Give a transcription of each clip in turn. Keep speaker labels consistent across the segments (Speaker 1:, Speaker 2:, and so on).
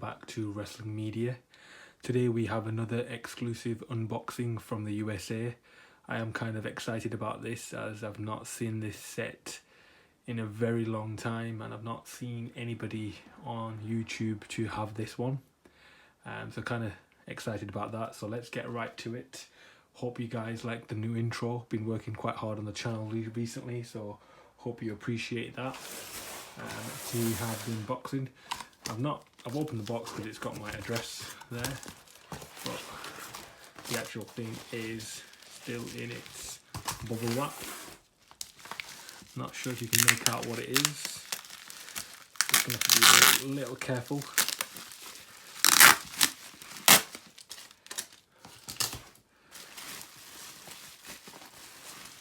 Speaker 1: back to Wrestling Media. Today we have another exclusive unboxing from the USA. I am kind of excited about this as I've not seen this set in a very long time and I've not seen anybody on YouTube to have this one. So kind of excited about that, so let's get right to it. Hope you guys like the new intro. Been working quite hard on the channel recently, so hope you appreciate that. Here we have the unboxing. I've opened the box because it's got my address there, but the actual thing is still in its bubble wrap. Not sure if you can make out what it is. Just gonna have to be a little careful.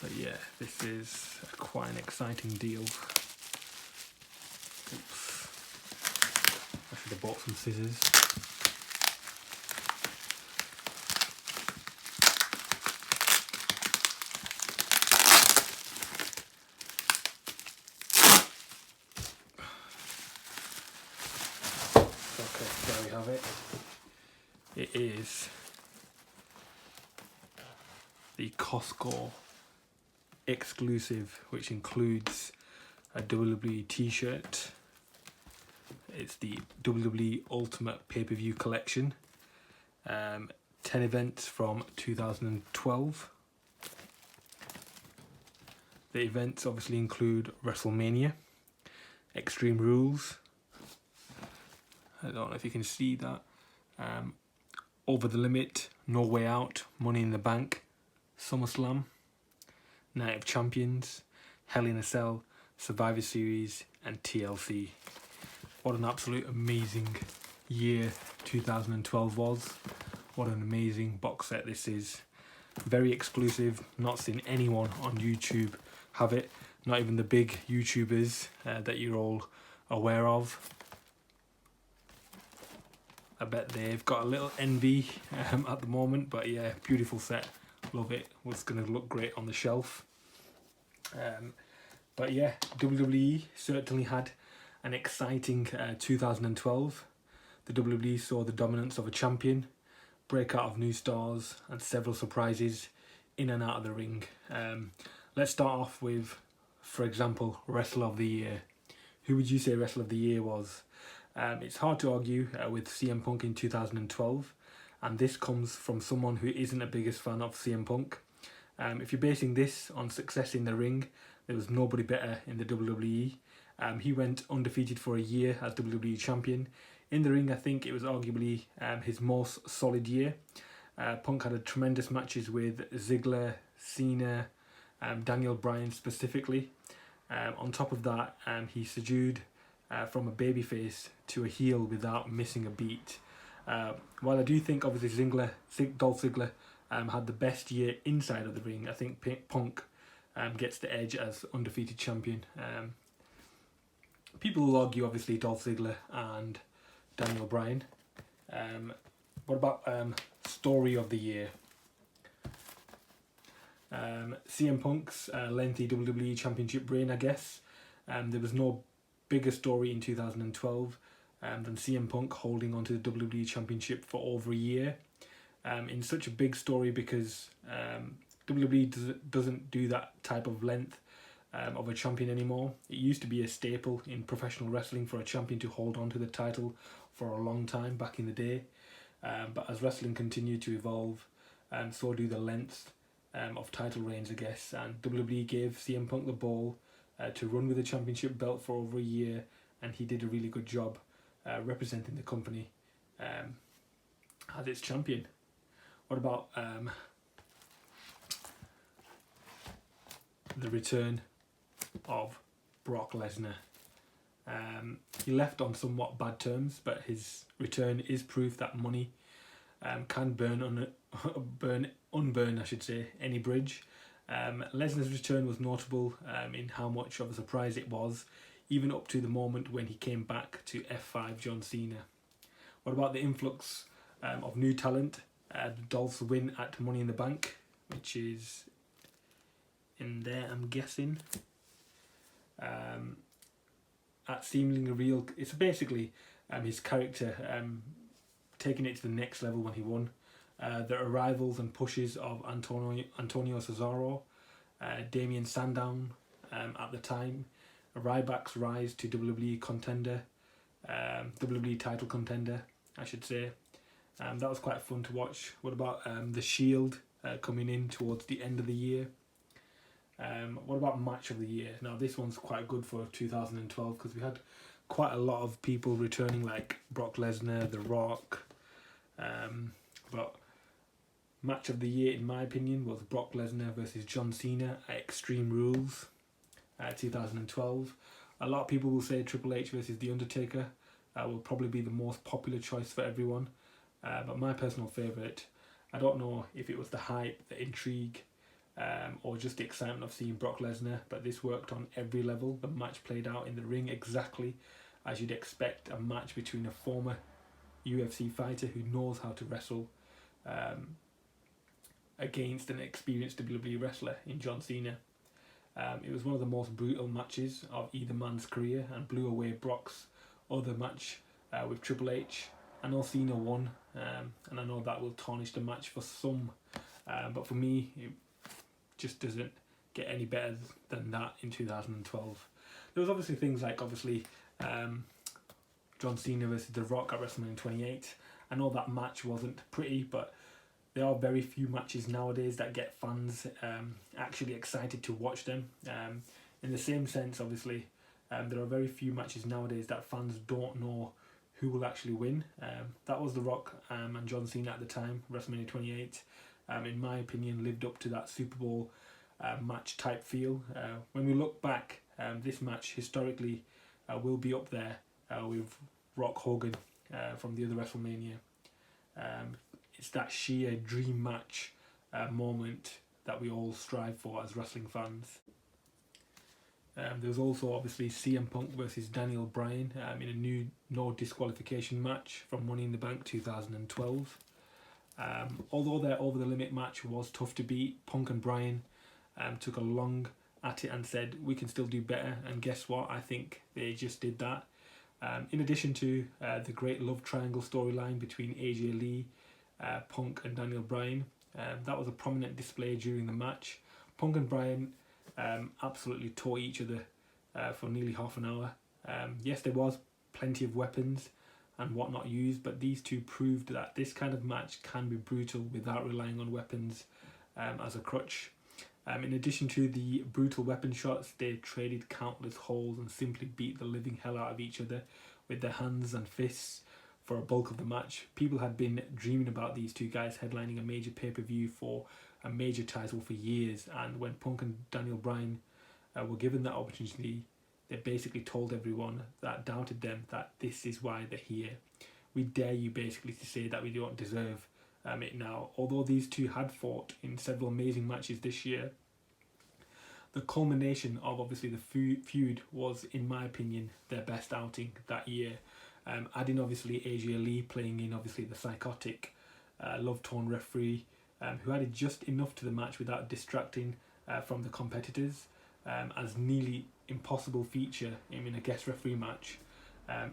Speaker 1: But yeah, this is quite an exciting deal. Oops. I should have bought some scissors. Okay, there we have it. It is the Costco Exclusive, which includes a WWE t-shirt. It's the WWE Ultimate PPV Collection. 10 events from 2012. The events obviously include WrestleMania, Extreme Rules, I don't know if you can see that, Over the Limit, No Way Out, Money in the Bank, SummerSlam, Night of Champions, Hell in a Cell, Survivor Series and TLC. What an absolute amazing year 2012 was. What an amazing box set this is. Very exclusive, not seen anyone on YouTube have it, not even the big YouTubers that you're all aware of. I bet they've got a little envy at the moment, but yeah, beautiful set. Love it. It's going to look great on the shelf. But yeah, WWE certainly had an exciting 2012. The WWE saw the dominance of a champion, breakout of new stars, and several surprises in and out of the ring. Let's start off with, for example, Wrestler of the Year. Who would you say Wrestler of the Year was? It's hard to argue with CM Punk in 2012, and this comes from someone who isn't the biggest fan of CM Punk. If you're basing this on success in the ring, there was nobody better in the WWE. He went undefeated for a year as WWE Champion. In the ring, I think it was arguably his most solid year. Punk had tremendous matches with Ziggler, Cena, Daniel Bryan specifically. On top of that, he subdued from a babyface to a heel without missing a beat. While I do think obviously Dolph Ziggler had the best year inside of the ring, I think Punk gets the edge as undefeated champion. People will argue obviously Dolph Ziggler and Daniel Bryan. What about Story of the Year? CM Punk's lengthy WWE Championship reign, I guess. There was no bigger story in 2012 than CM Punk holding onto the WWE Championship for over a year. In such a big story because WWE doesn't do that type of length of a champion anymore. It used to be a staple in professional wrestling for a champion to hold on to the title for a long time back in the day. But as wrestling continued to evolve, so do the length of title reigns, I guess. And WWE gave CM Punk the ball to run with the championship belt for over a year, and he did a really good job representing the company as its champion. What about the return of Brock Lesnar? He left on somewhat bad terms, but his return is proof that money can unburn, I should say, any bridge. Lesnar's return was notable in how much of a surprise it was, even up to the moment when he came back to F5 John Cena. What about the influx of new talent? Dolph's win at Money in the Bank, which is in there, I'm guessing. At seemingly real, it's basically his character taking it to the next level when he won. The arrivals and pushes of Antonio Cesaro, Damien Sandown at the time, Ryback's rise to WWE contender, WWE title contender, I should say. That was quite fun to watch. What about The Shield coming in towards the end of the year? What about Match of the Year? Now this one's quite good for 2012 because we had quite a lot of people returning, like Brock Lesnar, The Rock. But Match of the Year, in my opinion, was Brock Lesnar versus John Cena at Extreme Rules 2012. A lot of people will say Triple H versus The Undertaker will probably be the most popular choice for everyone. But my personal favourite, I don't know if it was the hype, the intrigue, or just the excitement of seeing Brock Lesnar, but this worked on every level. The match played out in the ring exactly as you'd expect a match between a former UFC fighter who knows how to wrestle against an experienced WWE wrestler in John Cena. It was one of the most brutal matches of either man's career and blew away Brock's other match with Triple H. I know Cena won, and I know that will tarnish the match for some, but for me it just doesn't get any better than that in 2012. There was obviously things like John Cena versus The Rock at WrestleMania 28. I know that match wasn't pretty, but there are very few matches nowadays that get fans actually excited to watch them. In the same sense, obviously, there are very few matches nowadays that fans don't know who will actually win. That was The Rock and John Cena at the time, WrestleMania 28. In my opinion, lived up to that Super Bowl match type feel. When we look back, this match historically will be up there with Rock Hogan from the other WrestleMania. It's that sheer dream match moment that we all strive for as wrestling fans. There was also obviously CM Punk versus Daniel Bryan in a new no disqualification match from Money in the Bank 2012. Although their over the limit match was tough to beat, Punk and Bryan took a long at it and said we can still do better, and guess what? I think they just did that. In addition to the great love triangle storyline between AJ Lee, Punk and Daniel Bryan, that was a prominent display during the match. Punk and Bryan absolutely tore each other for nearly half an hour. Yes, there was plenty of weapons and whatnot used, but these two proved that this kind of match can be brutal without relying on weapons as a crutch. In addition to the brutal weapon shots, they traded countless holds and simply beat the living hell out of each other with their hands and fists for a bulk of the match. People had been dreaming about these two guys headlining a major pay-per-view for a major title for years, and when Punk and Daniel Bryan were given that opportunity, they basically told everyone that doubted them that this is why they're here. We dare you basically to say that we don't deserve it now. Although these two had fought in several amazing matches this year, the culmination of obviously the feud was, in my opinion, their best outing that year. Adding obviously AJ Lee playing in obviously the psychotic, love-torn referee who added just enough to the match without distracting from the competitors, as nearly impossible feature in a guest referee match.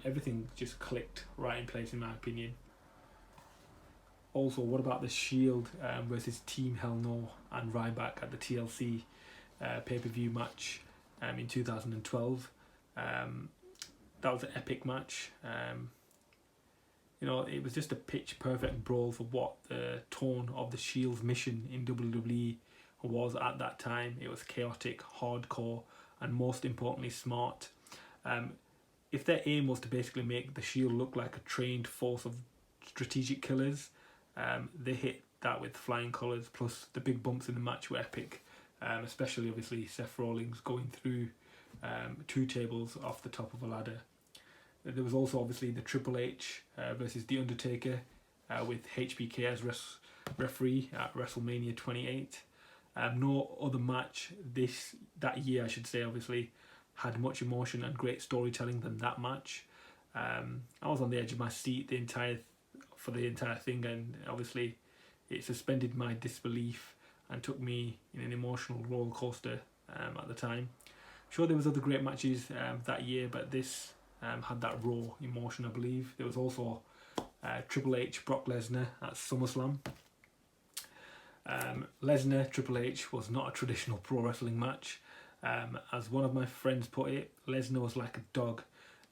Speaker 1: Everything just clicked right in place in my opinion. Also, what about the Shield versus Team Hell No and Ryback at the TLC pay-per-view match in 2012? That was an epic match. It was just a pitch perfect brawl for what the tone of the Shield's mission in WWE was at that time. It was chaotic, hardcore, and most importantly smart. If their aim was to basically make the Shield look like a trained force of strategic killers, they hit that with flying colours, plus the big bumps in the match were epic, especially obviously Seth Rollins going through 2 tables off the top of a ladder. There was also obviously the Triple H versus The Undertaker with HBK as referee at WrestleMania 28. No other match that year, I should say, obviously, had much emotion and great storytelling than that match. I was on the edge of my seat for the entire thing, and obviously it suspended my disbelief and took me in an emotional roller coaster at the time. Sure, there was other great matches that year, but this had that raw emotion, I believe. There was also Triple H, Brock Lesnar at SummerSlam. Lesnar, Triple H was not a traditional pro wrestling match. As one of my friends put it, Lesnar was like a dog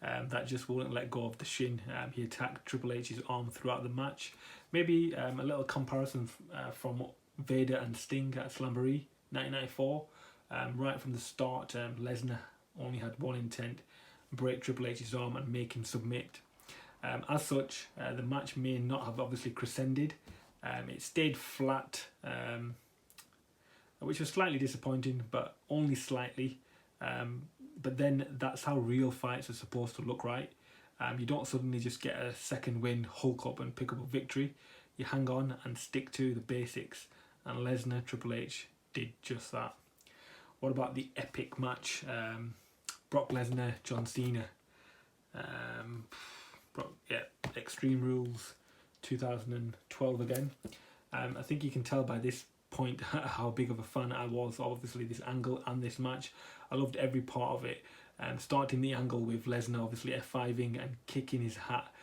Speaker 1: that just wouldn't let go of the shin. He attacked Triple H's arm throughout the match. Maybe a little comparison from Vader and Sting at Slamboree 1994. Right from the start, Lesnar only had one intent: break Triple H's arm and make him submit. As such, the match may not have obviously crescended. It stayed flat, which was slightly disappointing, but only slightly. But then that's how real fights are supposed to look, right? You don't suddenly just get a second win, hulk up and pick up a victory. You hang on and stick to the basics, and Lesnar, Triple H did just that. What about the epic match? Brock Lesnar, John Cena. Extreme Rules 2012 again. I think you can tell by this point how big of a fan I was of obviously this angle and this match. I loved every part of it. Starting the angle with Lesnar obviously F5ing and kicking his hat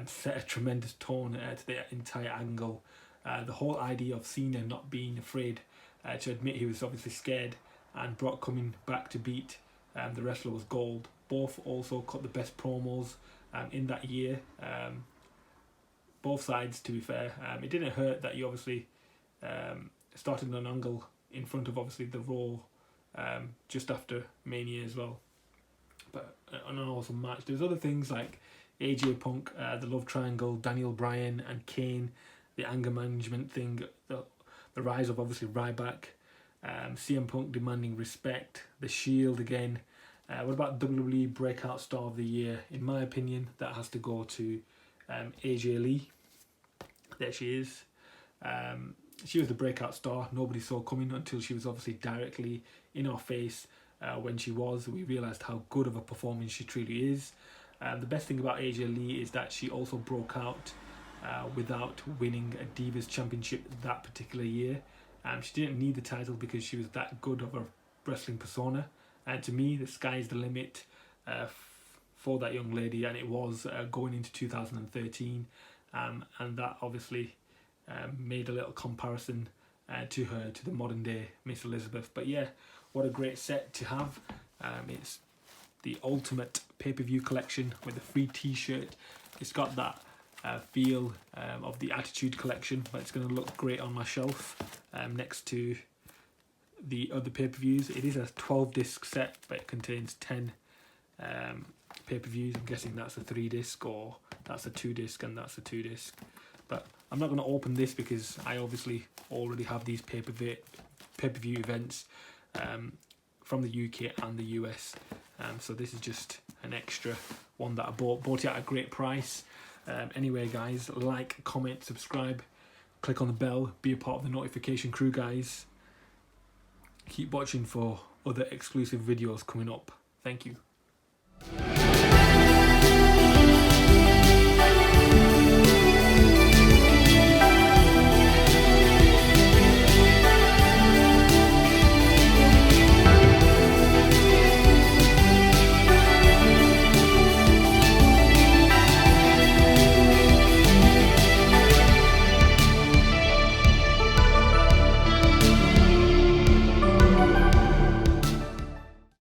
Speaker 1: set a tremendous tone to the entire angle. The whole idea of Cena not being afraid to admit he was obviously scared, and Brock coming back to beat the wrestler was gold. Both also cut the best promos in that year. Both sides, to be fair. It didn't hurt that you obviously started an angle in front of obviously the Raw just after Mania as well. But an awesome match. There's other things like AJ Punk, the Love Triangle, Daniel Bryan and Kane, the anger management thing, the rise of obviously Ryback, CM Punk demanding respect, the Shield again. What about WWE Breakout Star of the Year? In my opinion, that has to go to AJ Lee. There she is. She was the breakout star. Nobody saw coming until she was obviously directly in our face. When she was, we realised how good of a performance she truly is. The best thing about AJ Lee is that she also broke out without winning a Divas Championship that particular year. She didn't need the title because she was that good of a wrestling persona. And to me, the sky's the limit for that young lady, and it was going into 2013. And that obviously made a little comparison to her, to the modern day Miss Elizabeth. But yeah, what a great set to have. It's the Ultimate PPV Collection with a free t-shirt. It's got that feel of the Attitude Collection, but it's going to look great on my shelf next to the other pay-per-views. It is a 12 disc set, but it contains 10 pay-per-views. I'm guessing that's a 3 disc, or that's a 2 disc, and that's a 2 disc. But I'm not going to open this because I obviously already have these pay-per-view events from the UK and the US. So this is just an extra one that I bought it at a great price. Anyway guys, like, comment, subscribe, click on the bell, be a part of the notification crew guys. Keep watching for other exclusive videos coming up. Thank you.